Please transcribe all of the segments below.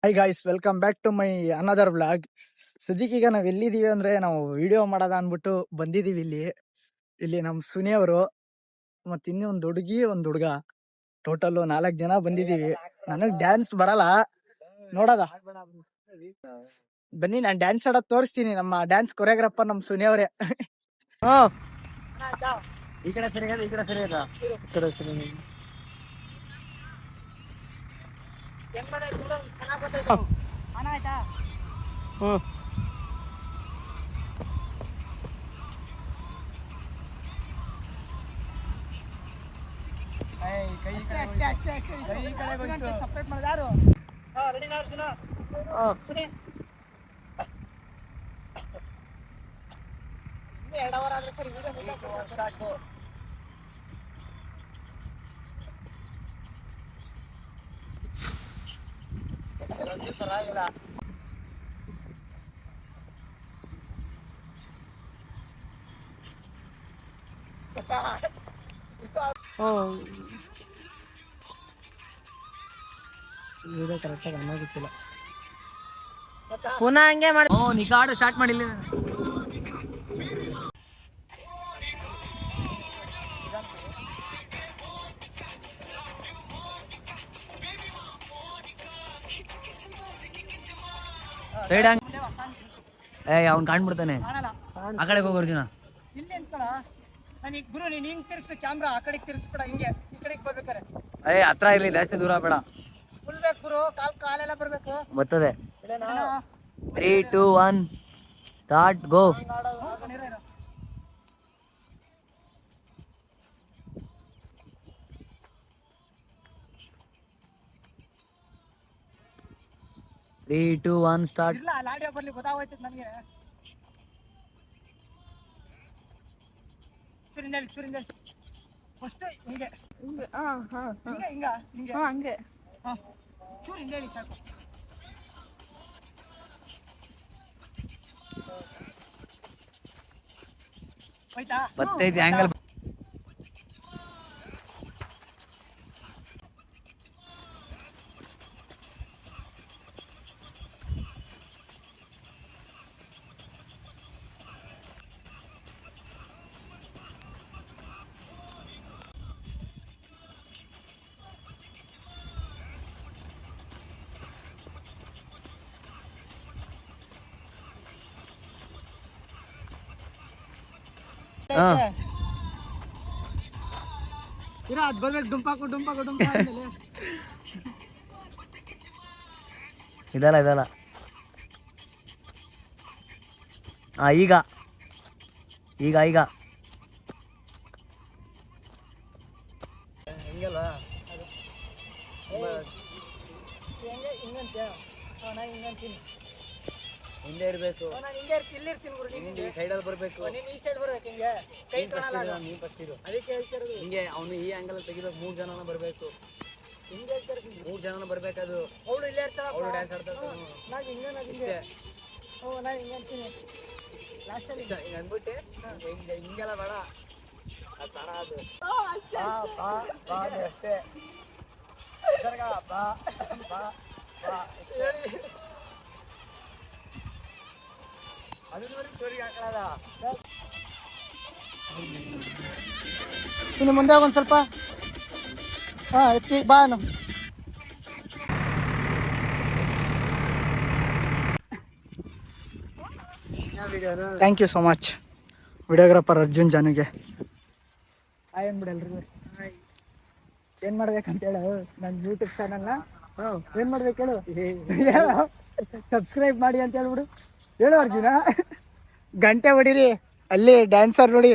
High guys, welcome back to my another vlog. ಸದ್ಯಕ್ಕೀಗ ನಾವು ಎಲ್ಲಿದ್ದೀವಿ ಅಂದರೆ ನಾವು ವಿಡಿಯೋ ಮಾಡೋದ ಅಂದ್ಬಿಟ್ಟು ಬಂದಿದ್ದೀವಿ. ಇಲ್ಲಿ ನಮ್ಮ ಸುನಿಯವರು ಮತ್ತು ಇನ್ನೂ ಒಂದು ಹುಡುಗಿ ಒಂದು ಹುಡುಗ, ಟೋಟಲ್ಲು 4 ಜನ ಬಂದಿದ್ದೀವಿ. ನನಗೆ ಡ್ಯಾನ್ಸ್ ಬರಲ್ಲ, ನೋಡೋದ ಬನ್ನಿ. ನಾನು ಡ್ಯಾನ್ಸ್ ಆಡೋದು ತೋರಿಸ್ತೀನಿ. ನಮ್ಮ ಡ್ಯಾನ್ಸ್ ಕೊರಿಯೋಗ್ರಾಫರ್ ನಮ್ಮ ಸುನಿಯವರೇ. ಈ ಕಡೆ ಸರಿ ಈ ಕಡೆ ಸರಿ ಸಪ್ರೇಟ್ ಮಾಡೋದು ಯಾರು? ರೆಡಿ ಸುನಿ 2 ಅವರ್ ಆದ್ರೆ ಸರಿ. ಸ್ಟಾರ್ಟ್. ವಿಡಿಯೋ ಕರೆಕ್ಟಾಗಿ ಅನ್ನೋದಿಲ್ಲ. ಪುನಃ ಹಂಗೆ ಮಾಡಿ. ನಿಕಾಡು ಸ್ಟಾರ್ಟ್ ಮಾಡಿಲ್ಲ. ಅವ್ನು ಕಾಣ್ಬಿಡ್ತಾನೆ. ಆ ಕಡೆಗೆ ಹೋಗಿ ಅರ್ಜುನ. ಗುರು ನೀನ್ ಹಿಂಗ್ ತಿರ್ಗಿಸು ಕ್ಯಾಮ್ರಾ, ಆ ಕಡೆಗೆ ತಿರ್ಗಿಸ್ಬೇಡ, ಹಿಂಗೆ ಈ ಕಡೆಗೆ ಬರ್ಬೇಕಾರೆ. ಹತ್ರ ಇರ್ಲಿ, ಜಾಸ್ತಿ ದೂರ ಬೇಡ. ಫುಲ್ ಬೇಕು ಗುರು, ಕಾಲೆಲ್ಲ ಬರ್ಬೇಕು. ಬರ್ತದೆ. 3, 2, 1 ಸ್ಟಾರ್ಟ್ ಗೋ. 3, 2, 1 ಸ್ಟಾರ್ಟ್. ಇಲ್ಲ ಆಡಿಯೋ ಬರ್ಲಿ, ಗೊತ್ತಾಗೋಯ್ತದೆ ನನಗೆ. ಚೂರಿಂದ ಫಸ್ಟ್ ಹಿಂಗೆ ಹಿಂಗೆ ಹಿಂಗೆ ಹಂಗೆ ಚೂರು ಹಿಂಗೆ ಹೇಳಿ ಸಾಕು. ಹೋಯ್ತಾ? ಬರ್ತೈತಿ ಆಂಗಲ್. ಬರ್ಬೇಕು. ಡುಂಪಾಕು ಇದಲ್ಲ. ಈಗ ಹಿಂಗಲ್ಲ ಹಿಂದೆ ಇರಬೇಕು. ನಾನು ಹಿಂದೆ ಇಲ್ಲಿರ್ತೀನಿ ಗುರು. ನೀನು ಈ ಸೈಡಲ್ಲಿ ಬರಬೇಕು. ನೀನು ಈ ಸೈಡ್ ಬರ್ಬೇಕು. ಹಿಂಗೆ ಕೈ ಕಾಣಲ್ಲ. ನೀನು ಫಸ್ಟ್ ಇರು. ಅದಕ್ಕೆ ಹೇಳ್ತಿರೋದು. ಹಿಂಗೆ ಅವನು ಈ ಆಂಗಲ್ ತೆಗಿಬೇಕು. 3 ಜನನ ಬರಬೇಕು. ಹಿಂಗೆ ಹೇಳ್ತಿರೋದು. 3 ಜನನ ಬರಬೇಕದು. ಅವಳು ಇಲ್ಲೇ ಇರ್ತಾಳೆ. ಅವಳು ಡ್ಯಾನ್ಸ್ ಆಡ್ತಾಳೆ. ನಾನು ಹಿಂಗೆ ನಾನು ಹಿಂಗೆ ಅಂತೀನಿ ಲಾಸ್ಟಲ್ಲಿ. ಹಿಂಗೆ ಅಂದ್ಬಿಟ್ಟೆ ಹಿಂಗೆಲ್ಲ ಬೇಡ. ಅದು ಬೇಡ. ಅದು ಬಾ ಅಷ್ಟೇ. ಬಾ ಇನ್ನು ಮುಂದೆ ಒಂದು ಸ್ವಲ್ಪ ಎತ್ತಿ ಬಾ. Thank you so much videographer Arjun ಜಾನುಗೆ. ಏನು ಬಿಡಲ್ರಿ, ಏನು ಮಾಡ್ಬೇಕಂತ ಹೇಳು. ನನ್ನ ಯೂಟ್ಯೂಬ್ ಚಾನಲ್ನ ಏನು ಮಾಡ್ಬೇಕು ಹೇಳು. ಸಬ್ಸ್ಕ್ರೈಬ್ ಮಾಡಿ ಅಂತ ಹೇಳ್ಬಿಡು. ಹೇಳು ಅರ್ಜುನ. ಗಂಟೆ ಹೊಡೀರಿ, ಅಲ್ಲಿ ಡ್ಯಾನ್ಸರ್ ನೋಡಿ.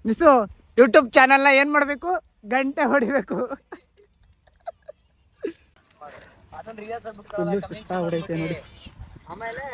ಮಿಸ್ಸು ಯೂಟ್ಯೂಬ್ ಚಾನಲ್ನ ಏನು ಮಾಡಬೇಕು? ಗಂಟೆ ಹೊಡಿಬೇಕು. ಫುಲ್ಲು ಸುಸ್ತ ಹೊಡೈತೆ ನೋಡಿ. ಆಮೇಲೆ